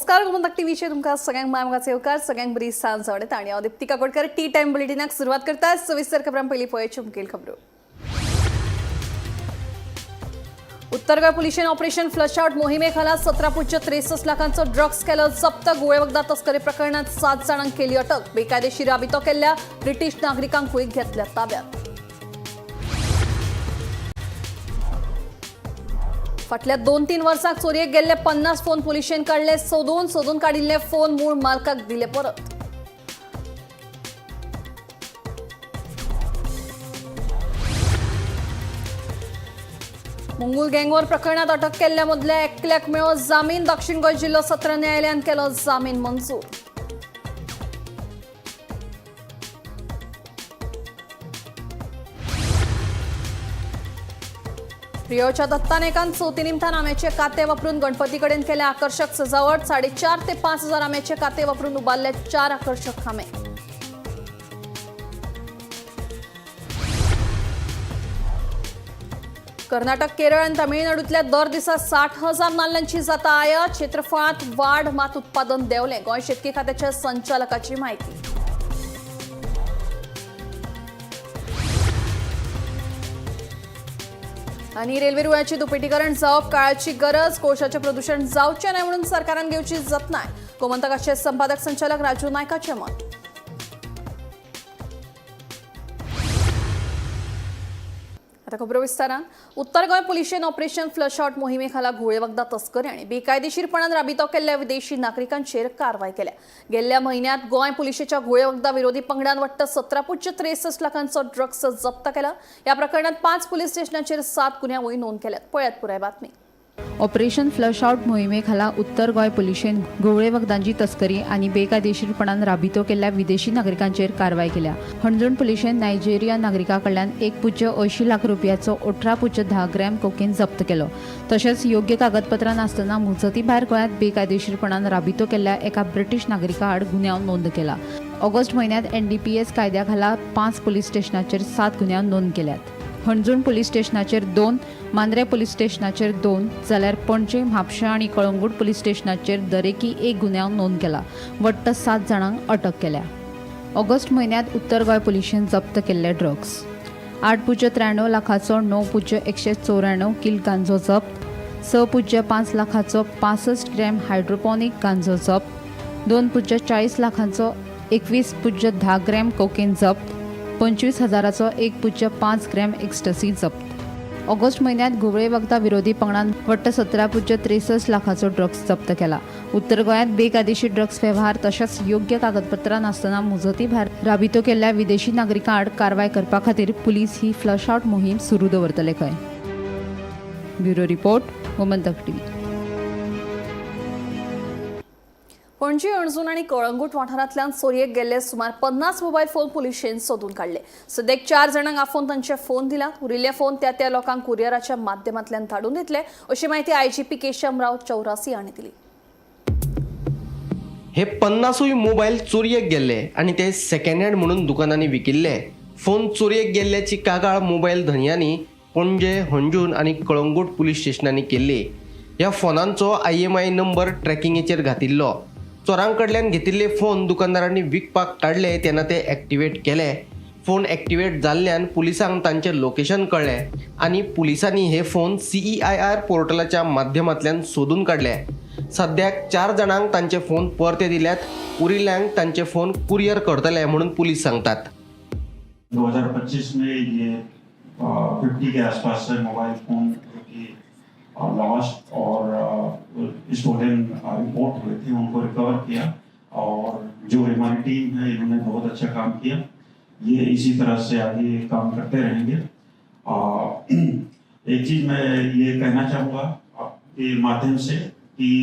नमस्कार, गोमंतक टीव्हीचे तुमका सगळ्यांक मायमोगाचे येवकार, सगळ्यांक बरी सांज आवडत आणि हांव दीप्ती काकोडकर टी टाइम बुलेटिनाक सुरवात करता. सविस्तर खबरां पयलीं पळोवच्यो मुखेल खबरो. उत्तर गोंय पुलिशेन ऑपरेशन फ्लश आउट मोहिमे खाला 17.63 लाखांचो ड्रग्स केलो जप्त. गुळे वखदा तस्करी प्रकरणात 7 जाणांक केली अटक. बेकायदेशीर राबितो केल्ल्या ब्रिटीश नागरिकांकूय घेतल्या ताब्यात. फाटल्या 2-3 वर्सांक चोरयेक गेल्ले 50 फोन पुलिशेन काढले. सोदून काडिल्ले फोन मूळ मालकाक दिले परत. मुंगूल गँगवॉर प्रकरणात अटक केल्ल्या मदल्या एकल्याक मेळ्ळो जामीन. दक्षिण गोंय जिल्हो सत्र न्यायालयान केलो जामीन मंजूर. रिओच्या दत्तानेकान चवथी निमतान आंब्याचे काते वापरून गणपती कडेन केले आकर्षक सजावट. 4.5 ते 5 हजार आंब्याचे काते वापरून उबारले 4 आकर्षक खांबे. कर्नाटक, केरळ आणि तामिळनाडूतल्या दर दिसा 60,000 नाल्लांची जाता आयात. क्षेत्रफळात वाढ मात उत्पादन देंवले. गोंय शेतकी खात्याच्या संचालकाची माहिती. आणि रेल्वे रुळांची दुपेटीकरण जावप काळाची गरज. कोळशाचे प्रदूषण जावचे नाही म्हणून सरकारान घेवची जतनाय. गोमंतकाचे संपादक संचालक राजू नायकाचे मत. आता खबरो विस्तारान. उत्तर गोंय पुलिशेन ऑपरेशन फ्लश आउट मोहिमे खाला घुळे वखदा तस्करी आणि बेकायदेशीरपणान राबितो केल्ल्या विदेशी नागरिकांचेर कारवाय केल्या. गेल्ल्या म्हयन्यात गोंय पुलिशेच्या घुळे वखदा विरोधी पंगडान वाट्ट 17.63 लाखांचो ड्रग्स जप्त केला. या प्रकरणात 5 पुलीस स्टेशनाचेर 7 गुन्यांवूय नोंद केल्यात. पळयात पुराय बातमी. ऑपरेशन फ्लश आउट मोहिमेखाला उत्तर गोंय पुलिशेन घुवळे वखदांची तस्करी आणि बेकायदेशीरपणान राबितो केल्ल्या विदेशी नागरिकांचेर कारवाय केल्या. हणजूण पुलिशेन नायजेरियन नागरिकाकडल्यान 1.80 लाख रुपयाचो 18.10 ग्रॅम कोकेन जप्त केलो. तशेंच योग्य कागदपत्रां नासतना मुजती भायर गोंयांत बेकायदेशीरपणान राबितो केल्ल्या एका ब्रिटीश नागरिका आड गुन्यांव नोंद केला. ऑगस्ट म्हयन्यात NDPS कायद्याखाला 5 पुलीस स्टेशनाचेर 7 गुन्यांव नोंद केल्यात. हणजूण पुलीस स्टेशनाचेर 2, मांद्रे पुलीस स्टेशनाचेर 2, जाल्यार पणजे, म्हापशा आणि कळंगूट पुलीस स्टेशनाचेर दरेकी 1 गुन्यांव नोंद केला. वट्ट 7 जाणांक अटक केल्या. ऑगस्ट म्हयन्यात उत्तर गोंय पुलिशेन जप्त केल्ले ड्रग्स 8.93 लाखाचो 9.194 किल गांजो जप्त. 6.5 लाखाचो 65 ग्रॅम हायड्रोपॉनिक गांजो जप्त. 2.40 लाखांचो 21.10 ग्रॅम कोकेन जप्त. 25,000चो 1.5 ग्रॅम एक्स्टसी जप्त. ऑगस्ट म्हयन्यात घुवळे वखदा विरोधी पंगडान वट्ट 17.63 लाखाचो ड्रग्स जप्त केला. उत्तर गोंयांत बेकायदेशीर ड्रग्स वेव्हार तशेंच योग्य कागदपत्रां नासतना मुजती भायर राबितो केल्ल्या विदेशी नागरिकां आड कारवाय करपा खातीर पुलीस ही फ्लश आउट मोहीम सुरू दवरतले खंय. Bureau report, Gomantak TV. Panaji, Anjuna आणि कळंगूट वाठारांतल्यान चोरयेक गेल्ले सुमार 50 मोबायल फोन पुलिशेन सोदून काढले. सद्याक 4 जाणांक आफोवन तांचे फोन दिल्यात. उरिल्ले फोन त्या लोकांक कुरियराच्या माध्यमांतल्यान धाडून दितले, अशी माहिती IGP केशवराव चौरासी हांणी दिली. हे 50 मोबायल चोरयेक गेल्ले आणि ते सेकंड हँड म्हणून दुकानांनी विकिल्ले. फोन चोरयेक गेल्ल्याची कागाळ मोबायल धनियांनी पणजे, हणजूण आणि कळंगूट पुलीस स्टेशनांनी केल्ली. ह्या फोनांचो IMI नंबर ट्रॅकिंगेचेर घातिल्लो. चोरांकडल्यान घेतिल्ले फोन दुकानदारांनी विकपाक काडले तेन्ना ते एक्टिवेट केले. फोन एक्टिवेट जाल्ल्यान पुलिसांक तांचें लोकेशन कळ्ळें आणि पुलिसांनी हे फोन CEIR पोर्टलाच्या माध्यमांतल्यान सोदून काडले. सद्याक 4 जाणांक तांचे फोन परते दिल्यात. उरिल्ल्यांक तांचे फोन कुरियर करतले म्हणून पुलीस सांगतात. 2025 में ये 50 के आसपास से मोबाइल फोन लॉस्ट और स्टोलन रिपोर्ट हुए थे, उनको रिकवर किया और जो हमारी टीम है इन्होंने बहुत अच्छा काम किया. ये इसी तरह से आगे काम करते रहेंगे. एक चीज़ मैं ये कहना चाहूँगा आपके माध्यम से कि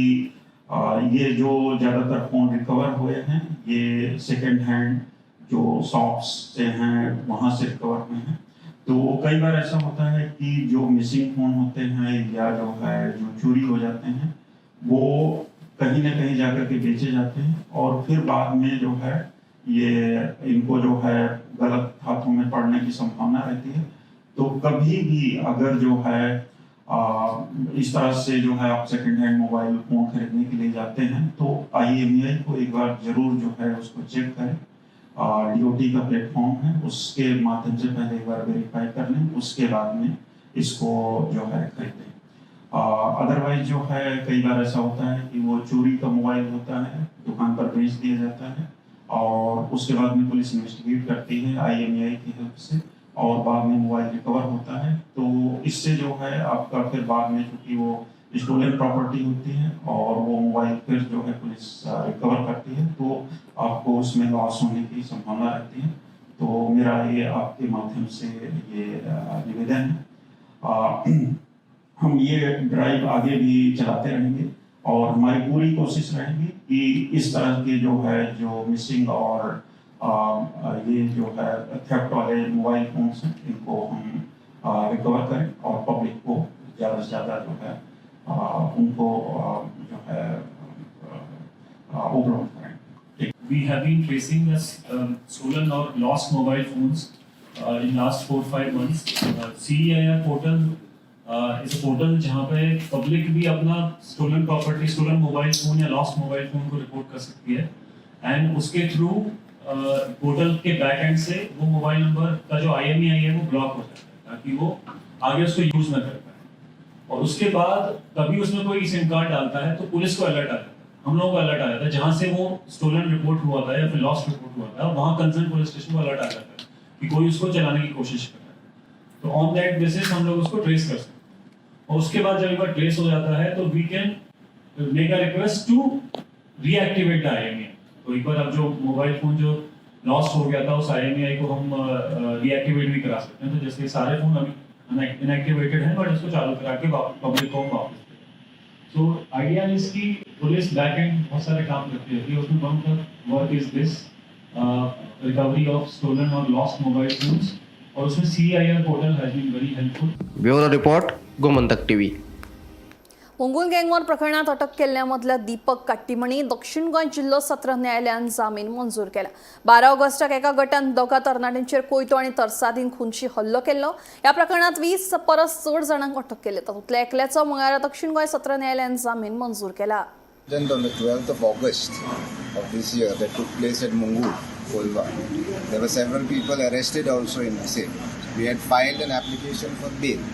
ये जो ज़्यादातर फ़ोन रिकवर हुए हैं ये सेकेंड हैंड जो शॉप्स से हैं वहाँ से रिकवर हुए हैं. तो कई बार ऐसा होता है कि जो मिसिंग फोन होते हैं या जो चोरी हो जाते हैं वो कहीं ना कहीं जाकर के बेचे जाते हैं और फिर बाद में जो है ये इनको जो है गलत हाथों में पड़ने की संभावना रहती है. तो कभी भी अगर जो है इस तरह से जो है आप सेकंड हैंड मोबाइल फोन खरीदने के लिए जाते हैं तो IMEI को एक बार जरूर जो है उसको चेक करें। DOT का प्लेटफॉर्म है, उसके माध्यम से पहले एक बार वेरीफाई कर लें, उसके बाद में इसको जो है खरीदें। अदरवाइज जो है कई बार ऐसा होता है कि वो चोरी का मोबाइल होता है, दुकान पर बेच दिया जाता है और उसके बाद में पुलिस इन्वेस्टिगेट करती है IMEI की हेल्प से और बाद में मोबाइल रिकवर होता है। तो इससे जो है आपका फिर बाद में चूंकि वो स्टोलन प्रॉपर्टी होती है और वो मोबाइल फिर जो है पुलिस रिकवर करती है तो आपको उसमें लॉस होने की संभावना रहती है। तो मेरा ये आपके माध्यम से ये निवेदन है। हम ये ड्राइव आगे भी चलाते रहेंगे और हमारी पूरी कोशिश रहेगी कि इस तरह के जो है जो मिसिंग और ये जो है थेफ्ट वाले मोबाइल फोन्स हैं इनको हम रिकवर करें और पब्लिक को ज़्यादा से ज़्यादा जो है उनको जो है उपलब्ध करें। We have been tracing the stolen or lost mobile phones in last 4-5 months. CEIR portal is a portal जहाँ पे पब्लिक भी अपना stolen property, stolen mobile phone या lost mobile phone को रिपोर्ट कर सकती है and उसके थ्रू पोर्टल के back end से वो mobile number का जो IMEI है वो ब्लॉक हो जाता है ताकि वो आगे उसको यूज ना कर पाए। और उसके बाद कभी उसमें कोई सिम कार्ड डालता है तो पुलिस को अलर्ट आ जाता है, हम लोगों को अलर्ट आ जाता है जहां से वो स्टोलन रिपोर्ट हुआ था या फिर लॉस्ट रिपोर्ट हुआ था वहां कंसर्न पुलिस स्टेशन को अलर्ट आ जाता है कि कोई उसको चलाने की कोशिश कर रहा है। तो ऑन दैट बेसिस हम लोग उसको ट्रेस कर सकते हैं और उसके बाद जब एक बार ट्रेस हो जाता है तो we can make a request to reactivate the IMEI। तो एक बार अब जो मोबाइल फोन जो लॉस्ट हो गया था उस IMEI को हम रीएक्टिवेट भी करा सकते हैं। तो जैसे सारे फोन अभी इनएक्टिवेटेड हैं बट इसको चालू करा के पब्लिक को वापस दें। तो आइडिया इज कि पुलिस बैक एंड बहुत सारे काम करती है, उसमें one of the work is this recovery of stolen और लॉस्ट मोबाइल फोन्स और उसमें CEIR portal has been very helpful. Bureau report Gomantak TV। Mungul gang war प्रकरणात अटक केल्ल्यामधल्या दीपक काट्टीमणी दक्षिण गोंय जिल्लो सत्र न्यायालयान जामीन मंजूर केला। 12 ऑगस्टाक एका गटान दोगा तरणाट्यांचेर कोयतो आनी तरसादीन खुनशी हल्लो केल्लो। या प्रकरणात 20 परस चड जाणांक अटक केले, तातूंतल्या एकल्याचो मंगळारा दक्षिण गोंय सत्र न्यायालयान जामीन मंजूर केला। On the 12th of August of this year that took place at Mungul, Kolva. There were several people arrested also in the same. We had filed an application for bail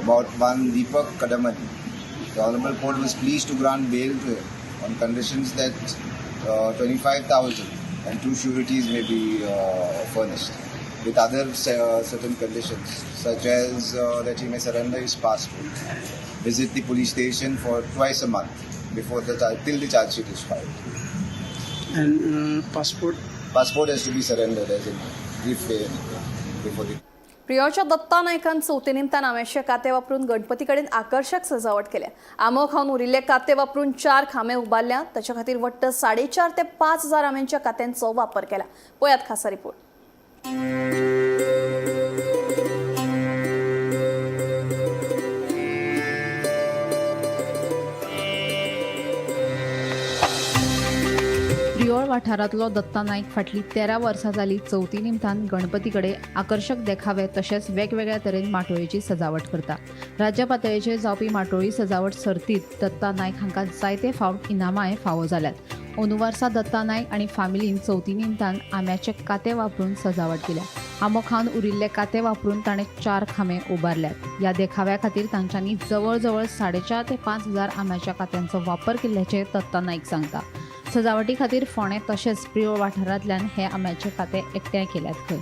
about one Deepak Kadamati. The Honorable Court was pleased to grant bail to him on conditions that 25,000 and 2 sureties may be furnished, with other certain conditions such as that he may surrender his passport, visit the police station for twice a month before till the charge sheet is filed. And Passport has to be surrendered as in brief way before the. प्रियोच्या Datta नायकान चवथे निमतान आंब्याचे काते वापरून गणपती कडेन आकर्षक सजावट केल्या। आंबो खावन उरिल्ले काते वापरून 4 खांबे उबारल्या, ताच्या खातीर वट्ट 4.5 ते 5 हजार आंब्याच्या कात्यांचो वापर केला। पळयात खासा रिपोर्ट। प्रियोळ वाठारांतलो दत्ता नायक फाटली 13 वर्सां जाली चवथी निमतान गणपती कडेन आकर्षक देखावे तशेंच वेगवेगळ्या तरेन माटोळेची सजावट करता। राज्य पातळीचेर जावपी माटोळी सजावट सर्तींत दत्ता नायक हांकां जायते फावट इनामांय फावो जाल्यात। अंदू वर्सा दत्ता नायक आनी फामिलीन चवथी निमतान आंब्याचे काते वापरून सजावट केल्या। आंबो खावन उरिल्ले काते वापरून ताणें 4 खांबे उबारल्यात। ह्या देखाव्या खातीर तांच्यांनी जवळ जवळ 4.5 ते 5 हजार आंब्याच्या कात्यांचो वापर केल्ल्याचें दत्ता नायक सांगता। सजावटी खातीर फोंडे तशेंच प्रियोळ वाठारांतल्यान हे आंब्याचे काते एकठांय केल्यात खंय।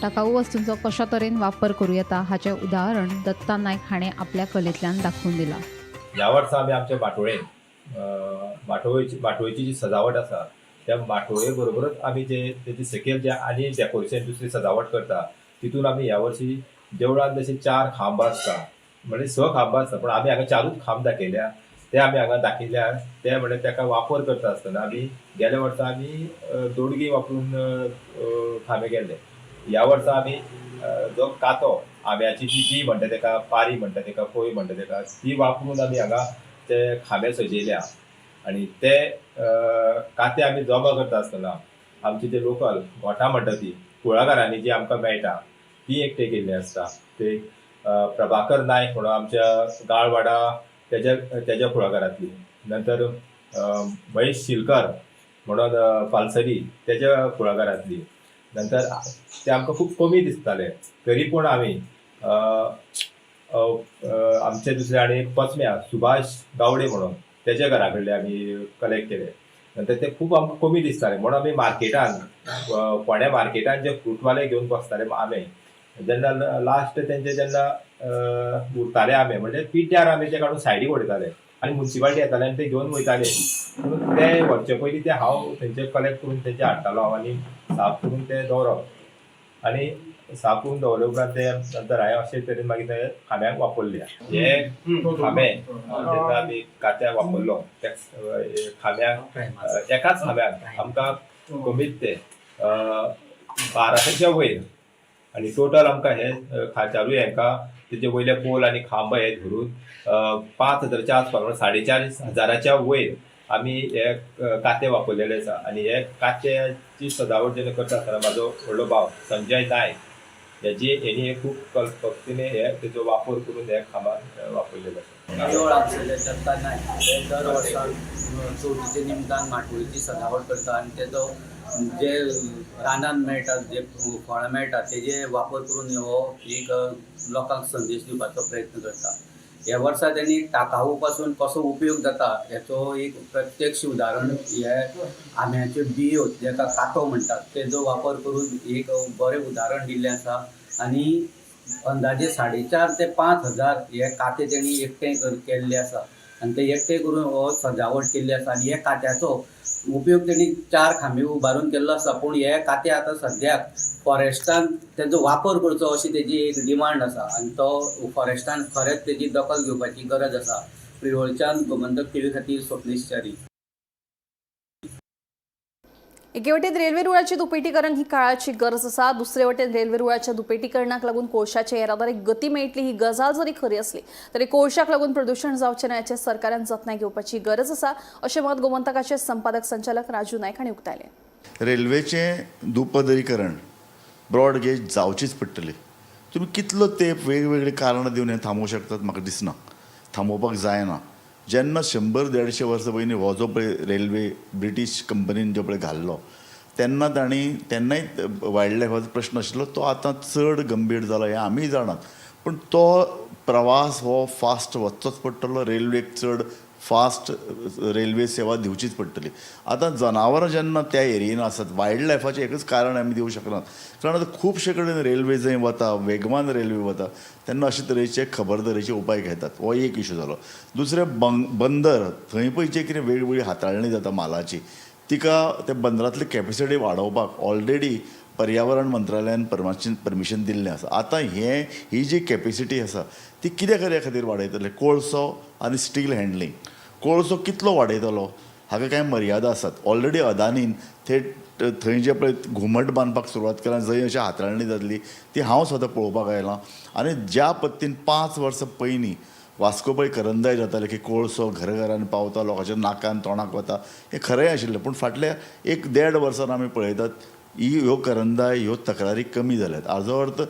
टाकाऊ वस्तूंचो कशा तरेन वापर करूं येता हाचें उदाहरण दत्ता नायक हाणें आपल्या कलेंतल्यान दाखोवन दिलां। ह्या वर्सा आमी आमच्या माटोळेन माटोळेची जी सजावट आसा त्या माटोळे बरोबरच आमी जे तेची सकयल जे आनी डेकोरेशन दुसरी सजावट करता तितून आमी ह्या वर्षी देवळांत जशे 4 खांब आसता म्हणजे 6 खांब आसता पण आमी हांगा 4च खांब दाखयल्या ते आमी हांगा दाखयल्या ते म्हणजे ताका वापर करता आसतना आमी गेल्या वर्सा आमी दोडगी वापरून खांबे केल्ले। ह्या वर्सा आमी जो कातो आंब्याची जी म्हणटा ताका पारी म्हणटा ताका पोय म्हणटा ताका ती वापरून आमी हांगा ते खांबे सजयल्या आनी ते काते आमी जमा करता आसतना आमची जे लोकल गोठां म्हणटा ती कुळागरांनी जी आमकां मेळटा ती एकठांय केल्ली आसता। ते प्रभाकर नायक म्हणून आमच्या गाळवाडा त्याच्या कुळागरांतली, नंतर महेश शिलकर म्हणून पालसरी त्याच्या कुळागरांतली, नंतर ते आमकां खूब कमी दिसताले. तरी पूण आमी आमचे दुसरे आनी पचम्या सुभाष गावडे म्हणून त्याच्या घरा कडले आमी कलेक्ट केले. नंतर ते खूब आमकां कमी दिसताले म्हणून आमी मार्केटान फोंड्या मार्केटान जे फ्रूटवाले घेवन बसताले आंबे, जेन्ना लास्ट तेंचे जेन्ना उरताले आंबे म्हणजे पिट्यार आमी ते काडून सायडीक उडयताले आनी म्युन्सिपालिटी येताले आनी ते घेवन वयताले. पूण ते व्हरचे पयलीं ते हांव थंयचे कलेक्ट करून तेंचे हाडटालो आणि साफ करून ते दवरप आणि साफ करून दवरले उपरांत ते नंतर हांवें अशे तरेन मागीर ते खांब्याक वापरले. हे खांबे जेन्ना आमी कात्याक वापरलो त्या खांब्याक एकाच खांब्याक आमकां कमीत ते 1200च्या वयर आणि टोटल आमकां हे खाचारूय हेंकां तेजे वयले पोल आनी खांब हे धरून 5000च्या आसपास 45,000च्या वयर आमी हे काते वापरलेले आसा. आणि हे कात्याची सजावट जेन्ना करता आसतना म्हाजो व्हडलो भाव संजय नायक हेणी खूब कल्पकतेने हे तेजो वापर करून हे खांबान वापरलेले आसा. देवळ आमचे दत्ता हे दर वर्साक चवथीचे निमतान माटोळीची सजावट करता आणि तेजो जे रानान मेळटा जे फळां मेळटा तेजे वापर करून हो एक लोकांक संदेश दिवपाचो प्रयत्न करता. ह्या वर्सा त्यांनी टाकाऊ पासून कसो उपयोग जाता हेचो एक प्रत्यक्ष उदाहरण हे आंब्याच्यो बियो जेका कातो म्हणटात तेजो वापर करून एक बरें उदाहरण दिल्लें आसा. आणि अंदाजे 4,500 ते 5,000 हे काते तेणी एकठांय केल्ले आसा आणि ते एकठांय करून हो सजावट केल्ली आसा. आणि हे कात्याचो उपयोग तेणी 4 खांबे उबारून केल्लो आसा. पूण हे काते आतां सद्याक फॉरेस्टान तेजो वापर करचो अशी तेजी एक डिमांड आसा आणि तो फॉरेस्टान खरेंच तेजी दखल घेवपाची गरज आसा. पिळवळच्यान गोमंतक टीव्ही खातीर स्वप्नीश च्यारी. एके वटेन रेल्वे रुळाची दुपेटीकरण ही काळाची गरज आसा, दुसरे वटेन रेल्वे रुळाच्या दुपेटीकरणाक लागून कोळशाच्या येरादारीक गती मेळटली ही गजाल जरी खरी असली तरी कोळशाक लागून प्रदूषण जावचें न्हय हाचेर सरकारान जतनाय घेवपाची गरज आसा अशें मत गोमंतकाचे संपादक संचालक राजू नायक हांणी उक्तायलें. रेल्वेचें दुपदरीकरण ब्रॉड गेज जावचीच पडटली. तुमी कितलो तेंप वेगवेगळी कारणां दिवन हें थांबोवंक शकतात म्हाका दिसना. थांबोवपाक जायना. जेन्ना 100-150 वर्सां पयलीं हो जो पळय रेल्वे ब्रिटीश कंपनीन जो पळय घाल्लो तेन्ना तेन्नाय वायल्ड लायफाचो प्रश्न आशिल्लो. तो आतां चड गंभीर जालो हें आमीय जाणात. पूण तो प्रवास हो फास्ट वचचोच पडटलो. रेल्वेक चड फास्ट रेल्वे सेवा दिवचीच पडटली. आतां जनावरां जेन्ना त्या एरियेन आसात वायल्ड लायफाचें एकच कारण आमी दिवंक शकनात. कारण आतां खुबशे कडेन रेल्वे जंय वता वेगवान रेल्वे वता तेन्ना अशे तरेचे खबरदारेचे उपाय घेतात. हो एक इशू जालो. दुसरें बंदर थंय पळय जे कितें वेगवेगळी हाताळणी जाता मालाची तिका ते बंदरांतली कॅपेसिटी वाडोवपाक ऑलरेडी पर्यावरण मंत्रालयान परमिशन दिल्लें आसा. आतां ही जी कॅपेसिटी आसा ती कित्या खातीर वाडयतले? कोळसो आनी स्टील हँडलिंग. कोळसो कितलो वाडयतलो हाका कांय मर्यादा आसात. ऑलरेडी अदानीन थंय जे पळय घुमट बांदपाक सुरवात केला जंय अशी हाताळणी जातली ती हांव स्वता पळोवपाक आयलां. आनी ज्या पद्दतीन 5 वर्सां पयलीं वास्को पळय करंदाय जाताले की कोळसो घराघरांनी पावता लोकांच्या नाकान तोंडाक वता हें खरें आशिल्लें. पूण फाटल्या 1-1.5 वर्सान आमी पळयतात ह्यो करंदाय ह्यो तक्रारी कमी जाल्यात. हाजो अर्थ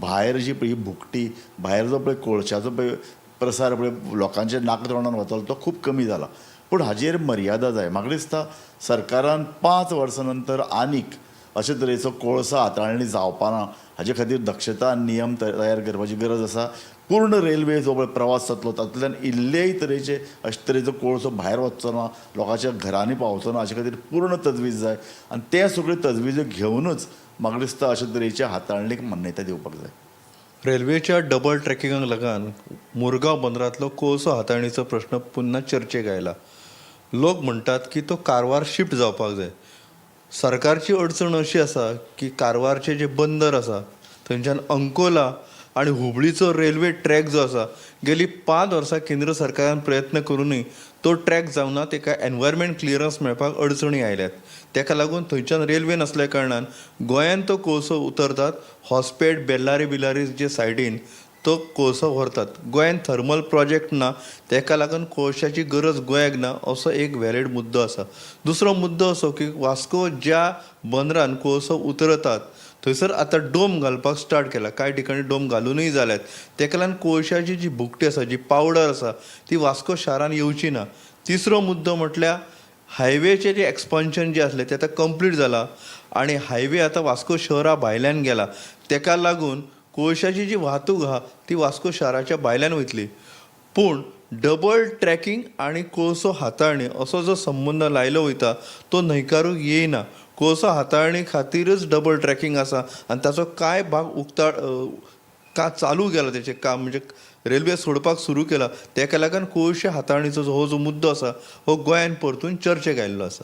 भायर जी पळय ही भुकटी भायर जो पळय कोळशाचो पळय प्रसार पळय लोकांच्या नाक तोंडान वतालो तो खूब कमी जाला. पूण हाजेर मर्यादा जाय. म्हाका दिसता सरकारान 5 वर्सां नंतर आनीक अशे तरेचो कोळसो हाताळणी जावपाना हाजे खातीर दक्षता आनी नियम तयार करपाची गरज आसा. पूर्ण रेल्वे जो पळय प्रवास जातलो तातूंतल्यान इल्लेय तरेचे अशे तरेचो कोळसो भायर वचचो ना लोकांच्या घरांनी पावचो ना हाचे खातीर पूर्ण तजवीज जाय. आनी ते सगळ्यो तजवीजो घेवनूच म्हाका दिसता अशे तरेच्या हाताळणेक मान्यताय दिवपाक जाय. रेल्वेच्या डबल ट्रॅकिंगाक लागून मुरगांव बंदरांतलो कोळसो हाताळणीचो प्रश्न पुन्हा चर्चेक आयला. लोक म्हणटात की तो कारवार शिफ्ट जावपाक जाय. सरकारची अडचण अशी आसा की कारवारचे जे बंदर आसा थंयच्यान अंकोला आणि हुबळीचो रेल्वे ट्रॅक जो आसा गेली 5 वर्सां केंद्र सरकारान प्रयत्न करूनय तो ट्रॅक जावना. ताका एनवायरमेंट क्लियरन्स मेळपाक अडचणी आयल्यात. ताका लागून थंयच्यान रेल्वे नासल्या कारणान गोंयांत तो कोळसो उतरतात हॉस्पेट बेल्लारी बिलारी जे सायडीन तो कोळसो व्हरतात. गोंयांत थर्मल प्रोजेक्ट ना, तेका लागून कोळशाची गरज गोंयाक ना असो एक वॅलीड मुद्दो आसा. दुसरो मुद्दो असो की वास्को ज्या बंदरान कोळसो उतरतात थंयसर आतां डोम घालपाक स्टार्ट केला. कांय ठिकाणी डोम घालूनय जाल्यात. तेका लागून कोळशाची जी भुकटी आसा, जी पावडर आसा ती वास्को शारान येवची ना. तिसरो मुद्दो म्हटल्यार हायवेचें जें एक्सपान्शन जें आसलें तें आतां कंप्लीट जालां आनी हायवे आतां वास्को शहरा भायल्यान गेला. तेका लागून कोळशाची जी वाहतूक आहा ती वास्को शाराच्या भायल्यान वयतली. पूण डबल ट्रॅकिंग आनी कोळसो हाताळणी असो जो संबंद लायलो वयता तो न्हयकारूंक येयना. कोळसो हाताळणी खातीरच डबल ट्रॅकिंग आसा आनी ताचो कांय भाग चालू केला तेचें काम, म्हणजे रेल्वे सोडपाक सुरू केला. तेका लागून कोळशे हाताळणीचो हो जो मुद्दो आसा हो गोंयान परतून चर्चेक आयिल्लो आसा.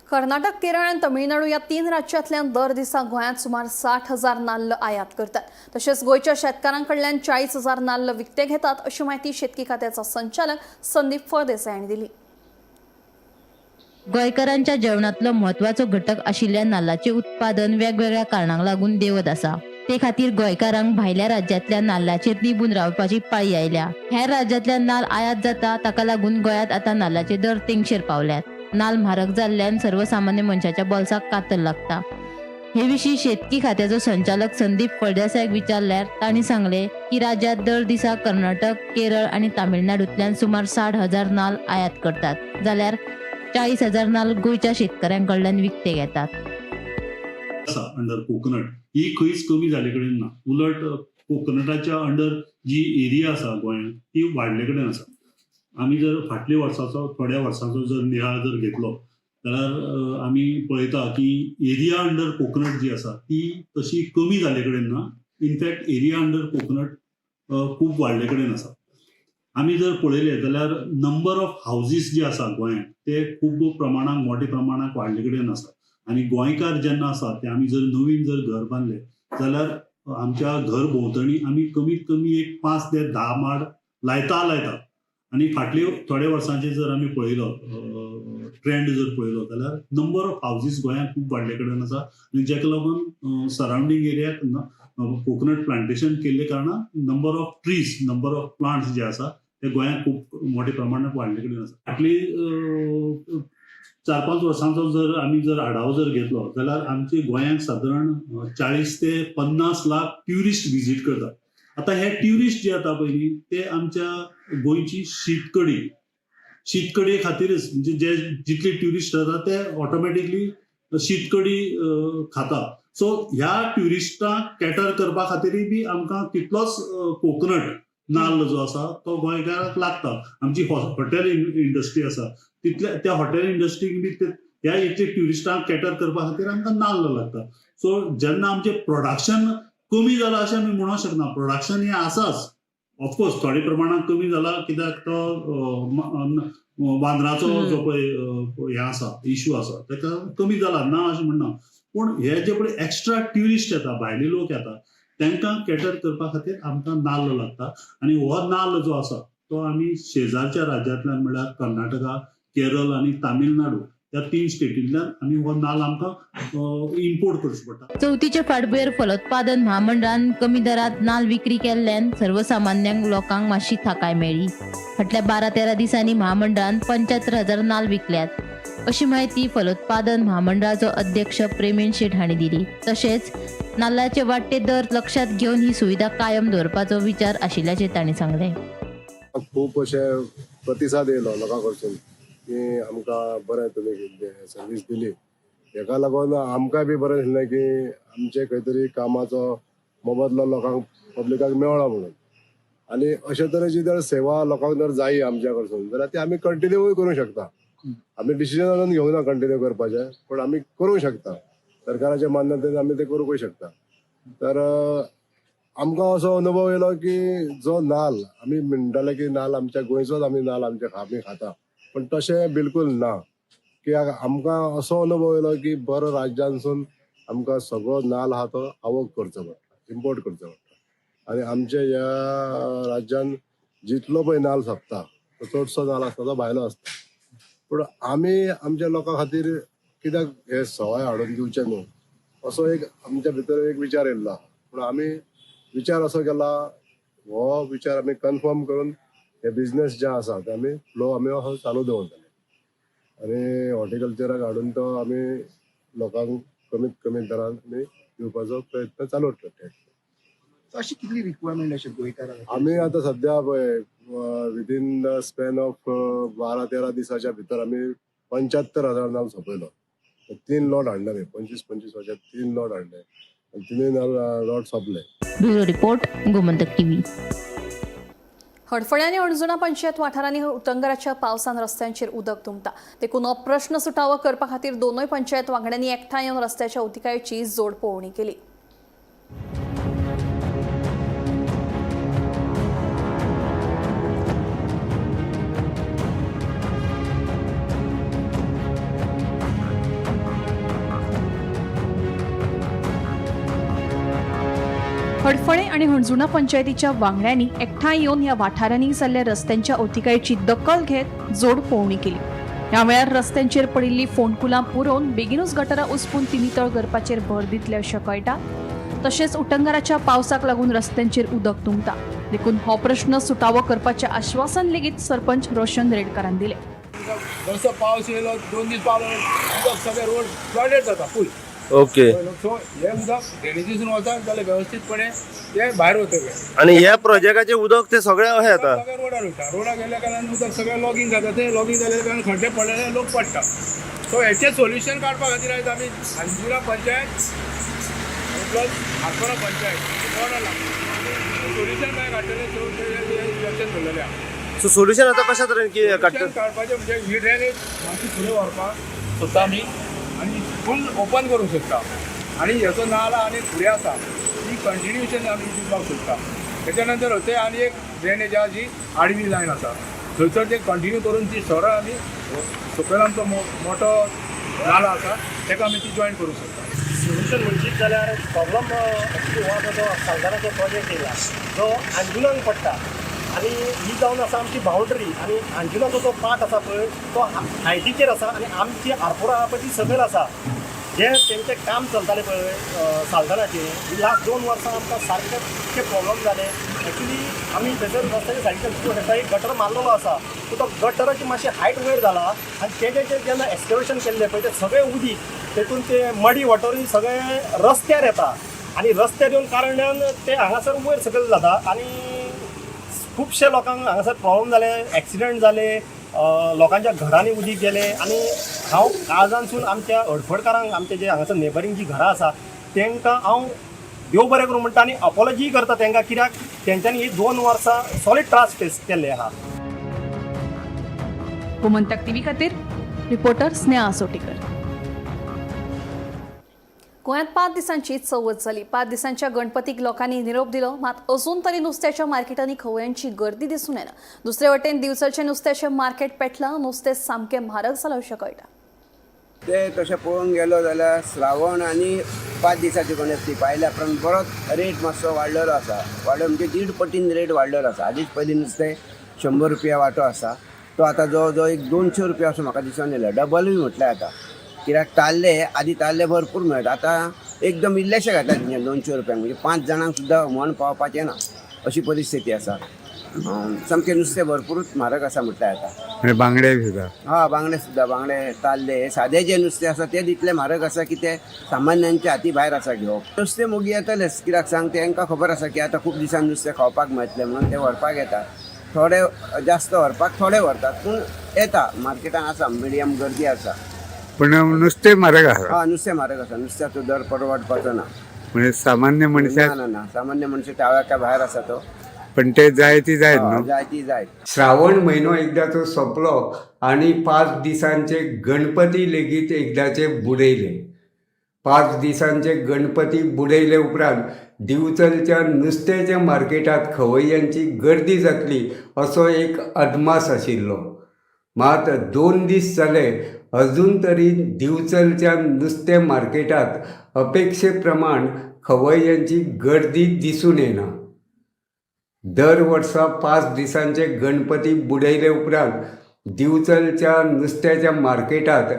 कर्नाटक, केरळ आणि तमिळनाडू या 3 राज्यांतल्यान दर दिसा गोंयांत सुमार 60,000 नाल्ल आयात करतात. तशेंच गोंयच्या शेतकारांकडल्यान 40,000 नाल्ल विकते घेतात, अशी माहिती शेतकी खात्याचा संचालक संदीप फळदेसाय हांणी दिली. गोंयकारांच्या जेवणातलो म्हत्वाचो घटक आशिल्ल्या नाल्लाचे उत्पादन वेगवेगळ्या कारणांक लागून देंवत आसा. ते खातीर गोंयकारांक भायल्या राज्यांतल्या नाल्लाचेर निबून रावपाची पाळी आयल्या. हेर राज्यांतल्यान नाल्ल आयात जाता ताका लागून गोंयांत आतां नाल्लाचे दर तेंगशेर पावल्यात. नाल्ल म्हारग जाल्ल्यान सर्वसामान्य मनशाच्या बोल्साक कातर लागता. हे विशीं शेतकी खात्याचो संचालक संदीप फळदेसायक विचारल्यार तांणी सांगले की राज्यांत दर दिसा कर्नाटक, केरळ आनी तामिळनाडूंतल्यान सुमार 60,000 नाल्ल आयात करतात, जाल्यार 40,000 नाल्ल गोंयच्या शेतकऱ्यांकडल्यान विकते घेतात. अंडर कोकोनट ही खंयच कमी जाले कडेन ना. उलट कोकोनटाच्या अंडर जी एरिया आसा गोंयांत ती वाडले कडेन आसा. आमी जर फाटल्या वर्साचो थोड्या वर्साचो जर नियाळ जर घेतलो जाल्यार आमी पळयता की एरिया अंडर कोकोनट जी आसा ती तशी कमी जाले कडेन ना. इनफॅक्ट एरिया अंडर कोकोनट खूब वाडले कडेन आसा. आमी जर पळयले जाल्यार नंबर ऑफ हावजीस जे आसा गोंयांत ते खूब प्रमाणात मोठ्या प्रमाणात वाडले कडेन आसा. आनी गोंयकार जेन्ना आसा ते आमी जर नवीन जर घर बांदले जाल्यार आमच्या घर भोंवतणी आमी कमीत कमी एक 5 ते 10 माड लायता. आनी फाटले थोड्या वर्सांचे जर आमी पळयलो ट्रेंड जर पळयलो जाल्यार नंबर ऑफ हावजीस गोंयांत खूब वाडले कडेन आसा. आनी जाका लागून सरावंडींग एरियाक कोकोनट प्लांटेशन केल्ले कारणान number of trees, number of plants जे आसा ते गोंयांत खूब मोठ्या प्रमाणात वाडले कडेन आसा. फाटली 4-5 वर्सांचो जर आमी जर आढावो जर घेतलो जाल्यार आमचे गोंयांत सादारण 40 ते 50 लाख ट्युरिस्ट विजीट करतात. आतां हे ट्युरिस्ट जे येता पळय ते आमच्या गोंयची शीतकडी खातीरच, म्हणजे जे जितले ट्युरिस्ट येतात ते ऑटोमॅटिकली शीतकडी खाता. सो ह्या ट्युरिस्टांक कॅटर करपा खातीरय बी आमकां तितलोच कोकोनट नाल्ल जो आसा तो गोंयकारांक लागता. आमची हॉटेल इंडस्ट्री आसा तितल्या त्या हॉटेल इंडस्ट्रीक बी ह्या इतले ट्युरिस्टांक कॅटर करपा खातीर आमकां नाल्ल लागता. सो जेन्ना आमचें प्रोडक्शन कमी जालां अशें आमी म्हणूंक शकना. प्रोडक्शन हें आसाच, ऑफकोर्स थोड्या प्रमाणात कमी जाला कित्याक तो वांदराचो जो पळय हें आसा इश्यू आसा ताका कमी जाला ना अशें म्हणना. पूण हे जे पळय एक्स्ट्रा ट्युरिस्ट येता, भायले लोक येता, तांकां कॅटर करपा खातीर आमकां नाल्ल लागता. आनी हो नाल्ल जो आसा तो आमी शेजारच्या राज्यांतल्यान म्हळ्यार कर्नाटका, केरळ आनी तामिळनाडू ह्या 3 स्टेटींतल्यान आमी हो नाल्ल आमकां इम्पोर्ट करचो पडटा. चवथीच्या फाटभुंयेर फलोत्पादन महामंडळान कमी दरात नाल्ल विक्री केल्ल्यान सर्वसामान्य लोकांक मातशी थाकाय मेळ्ळी. फाटल्या 12-13 दिसांनी महामंडळान 75,000 नाल्ल विकल्यात, अशी माहिती फलोत्पादन महामंडळाचो अध्यक्ष प्रेमीन शेट हांणी दिली. तशेंच नाल्लाचे वाडटे दर लक्षात घेवन ही सुविधा कायम दवरपाचो विचार आशिल्ल्याचे तांणी सांगले. खूब अशे प्रतिसाद येयलो लोकां कडसून की आमकां बरें तुमी सर्वीस दिली. हेका लागून आमकांय बी बरें दिसलें की आमचे खंय तरी कामाचो मोबदलो लोकांक पब्लिकाक मेळ्ळो म्हणून. आनी अशे तरेची जर सेवा लोकांक जर जायी आमच्या कडसून जाल्यार ती आमी कंटिन्यूय करूंक शकता. आमी डिसिजन घेवना कंटिन्यू करपाचें, पूण आमी करूंक शकता. सरकाराच्या मान्यतेन आमी ते करूंकय शकता. तर आमकां असो अनुभव येयलो की जो नाल्ल आमी म्हणटाले की नाल्ल आमच्या गोंयचोच आमी नाल्ल आमी खाता, पण तशें बिलकूल ना. कित्याक आमकां असो अनुभव येयलो की बरो राज्यांसून आमकां सगळो नाल्ल आहा तो आवक करचो पडटा, इम्पोर्ट करचो पडटा. आनी आमच्या ह्या राज्यान जितलो पळय नाल्ल सोंपता तो चडसो नाल्ल आसता तो भायलो आसता. पूण आमी आमच्या लोकां खातीर कित्याक हे सवाय हाडून दिवचे न्हू असो एक आमच्या भितर एक विचार येयल्लो. पूण आमी विचार असो केला हो विचार आमी कन्फर्म करून हे बिझनेस जे आसा ते आमी फ्लो आमी हो चालू दवरतले आनी हॉर्टिकल्चराक हाडून तो आमी लोकांक कमीत कमी दरान आमी दिवपाचो प्रयत्न चालू करतले. अशी कितली रिक्वायरमेंट अशी गोंयकारांक आमी आतां सध्या पळय विदीन द स्पॅन ऑफ 12-13 दिसाच्या भितर आमी 75,000 नाल्ल सोंपयलो. 3 लॉट हाडले आमी 25 वर्षात 3 लॉट हाडले आनी 3 लॉट सोंपले. Bureau report Gomantak TV. Hadfade आनी अणजुणा पंचायत वाठारांनी उटंगराच्या पावसान रस्त्यांचेर उदक तुंबता. देखून हो प्रश्न सुटावो करपा खातीर दोनूय पंचायत वांगड्यांनी एकठांय येवन रस्त्याच्या उतिकायेची जोडपळोवणी केली. हडफळे आणि हणजुणा पंचायतीच्या वांगड्यांनी एकठांय येवन ह्या वाठारांनी जाल्ल्या रस्त्यांच्या ओतिकायेची दखल घेत जोडपळोवणी केली. ह्या वेळार रस्त्यांचेर पडिल्ली फोंडकुलां पुरोवन बेगीनूच गटारां उस्पून ती नितळ करपाचेर भर दितले अशें कळटा. तशेंच उटंगराच्या पावसाक लागून रस्त्यांचेर उदक तुंबता. देखून हो प्रश्न सुटावो करपाचें आश्वासन लेगीत सरपंच रोशन रेडकारान दिलें. जसो पावस येयलो 2 दीस पावलो उदक सगळे रोड फ्लडेड जाता फूल. ओके. सो हे उदक ड्रेनेजीसून वता जाल्यार वेवस्थीतपणे ते भायर वतले आणि ह्या प्रोजेक्टाचे उदक ते सगळे अशें येता. सगळे रोडार वयता. रोडार गेल्या कारणान उदक सगळे लॉगिंग जाता. ते लॉगिंग जाल्या कारणान खड्डे पडलेले लोक पडटा. सो हेचें सोल्युशन काडपा खातीर आयज आमी अंजुना पंचायत प्लस आगोरा पंचायत बोर्डां सोल्युशन काय काडटले इलेक्शन धरलेले आहा. सो सोल्युशन आता कशा तरेन की काडपाचें म्हणजे ही ड्रेनेज मातशी फुडें व्हरपाक सोदता आमी आनी फूल ओपन करूंक सोदता आनी हेचो नाला आनी फुडें आसा ती कंटिन्युएशन आमी दिवपाक सोदता. तेच्या नंतर हथंय आनी एक ड्रेनेज आहा जी आडवी लायन आसा थंयसर ते कंटिन्यू करून ती सरळ आमी सकयल आमचो मोठो नाला आसा तेका आमी ती जॉयन करूंक सोदता. सोल्युशन म्हणशीत जाल्यार प्रॉब्लम एक्चुली हो आतां जो सांगतानाचो प्रोजेक्ट येयला जो अंजुनाक पडटा आनी ही जावन आसा आमची बाउंड्री आनी अंजुनाचो जो पार्ट आसा पळय तो हायटीचेर आसा आनी आमची आरपोरा आहा पळय ती सकयल आसा. जे तेंचें काम चलतालें पळय सालदानाचें लास्ट 2 वर्सां आमकां सारके प्रॉब्लम जाले. एक्चुली आमी थंयसर रस्त्याच्या सायडीच्यान एक गटर मारलेलो आसा सो तो गटराची मातशी हायट वयर जाला आनी तेजें जेन्ना एक्सकवेशन केल्लें पळय तें सगळें उदीक तेतून ते मडी वॉटरूय सगळे रस्त्यार येता आनी रस्त्यार येवन कारणान ते हांगासर वयर सकयल जाता आनी खुबशे लोकांक हांगासर प्रॉब्लम जाले. एक्सिडंट जाले, लोकांच्या घरांनी उदीक गेले आनी हांव काळजानसून आमच्या हडफडकारांक आमचे जे हांगासर नेबरींग जी घरां आसा तांकां हांव देव बरें करूं म्हणटा आनी अपॉलॉजी करता तांकां कित्याक तेंच्यांनी ही 2 वर्सां सॉलीड त्रास फेस केल्ले आहा. गोमंतक टीव्ही खातीर रिपोर्टर स्नेहा सोटीकर. गोंयांत 5 दिसांची चवथ जाली. 5 दिसांच्या गणपतीक लोकांनी निरोप दिलो. मात अजून तरी नुस्त्याच्या मार्केटांनी खवयांची गर्दी दिसून येना. दुसरे वटेन दिवचलचें नुस्त्याचें मार्केट पेटलां. नुस्तें सामकें म्हारग जालां अशें कळटा. ते तशें पळोवंक गेलो जाल्यार श्रावण आनी 5 दिसांचे गणपती पायल्या उपरांत बरोच रेट मातसो वाडलेलो आसा. वाडलो म्हणजे 1.5 पटीन रेट वाडलेलो आसा. आदींच पयलीं नुस्तें 100 रुपया वांटो आसा तो आतां जवळ जवळ एक 200 रुपया असो म्हाका दिसून येयलो. डबलूय म्हटल्यार आतां कित्याक आदीं ताल्ले भरपूर मेळत आतां एकदम इल्लेशे घातला तिंगे 200 रुपयांक म्हणजे 5 जाणांक सुद्दां म्हण पावपाचें ना अशी परिस्थिती आसा. सामकें नुस्तें भरपूरूच म्हारग आसा म्हटल्यार आतां. बांगडे सुद्दां बांगडे सुद्दां बांगडे ताल्ले सादें जें नुस्तें आसा तें तितलें म्हारग आसा की तें सामान्यांच्या हाती भायर आसा घेवप. नुस्तें मोगी येतलेच कित्याक सांग तेंकां खबर आसा की आतां खूब दिसान नुस्तें खावपाक मेळटलें म्हणून ते व्हरपाक येता. थोडे जास्त व्हरपाक थोडे व्हरतात पूण येता मार्केटान आसा मिडियम गर्दी आसा. पण नुस्तें म्हारग आसा. नुस्तें म्हारग आसा. नुस्त्याचो दर परवडपाचो ना. म्हणजे सामान्य मनशाक ना सामान्य मनशां टाळ्याच्या भायर आसा तो. पण ते जाय ती जायत न्हू. जाय ती जाय. श्रावण म्हयनो एकदाचो सोंपलो आनी 5 दिसांचे गणपती लेगीत एकदाचे बुडयले. 5 दिसांचे गणपती बुडयले उपरांत दिवचलच्या नुस्त्याच्या मार्केटात खवय्यांची गर्दी जातली असो एक अदमास आशिल्लो. मात 2 दीस जाले अजून तरी दिवचलच्या नुस्तें मार्केटात अपेक्षे प्रमाण खवय्यांची गर्दी दिसून येना. दर वर्सा 5 दिसांचे गणपती बुडयले उपरांत दिवचलच्या नुस्त्याच्या मार्केटात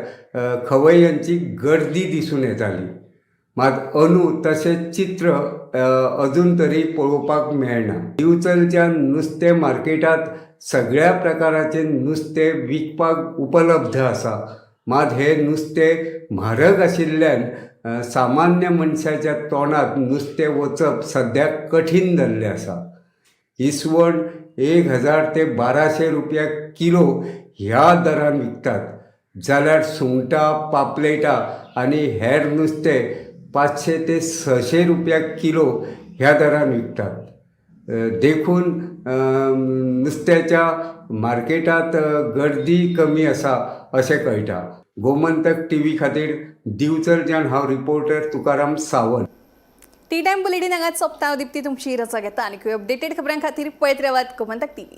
खवय्यांची गर्दी दिसून येताली. मात अंदू तशें चित्र अजून तरी पळोवपाक मेळना. दिवचलच्या नुस्तें मार्केटांत सगळ्या प्रकाराचें नुस्तें विकपाक उपलब्ध आसा. मात हे नुस्तें म्हारग आशिल्ल्यान सामान्य मनशाच्या तोंडात नुस्तें वचप सद्याक कठीण जाल्लें आसा. इसवण 1000 ते 1200 रुपया किलो ह्या दरान विकतात, जाल्यार सुंगटां, पापलेटां आनी हेर नुस्तें 500 ते 600 रुपया किलो ह्या दरान विकतात. देखून नुस्त्याच्या मार्केटांत गर्दी कमी आसा अशें कळटा. गोमंतक TV खातीर दिवचलच्यान हांव reporter Tukaram Sawant. T time bulletin हांगाच सोंपता. हांव दिप्ती तुमची रजा घेता आनी अपडेटेड खबरां खातीर पळयत रावात गोमंतक TV.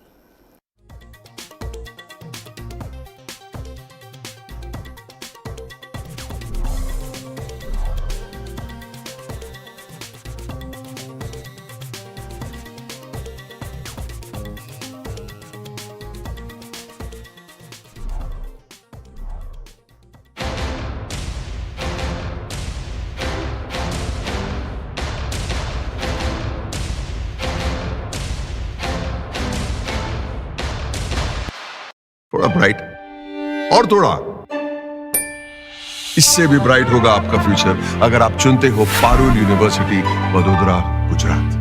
थोड़ा ब्राइट और थोड़ा, इससे भी ब्राइट होगा आपका फ्यूचर अगर आप चुनते हो पारुल यूनिवर्सिटी, वडोदरा, गुजरात.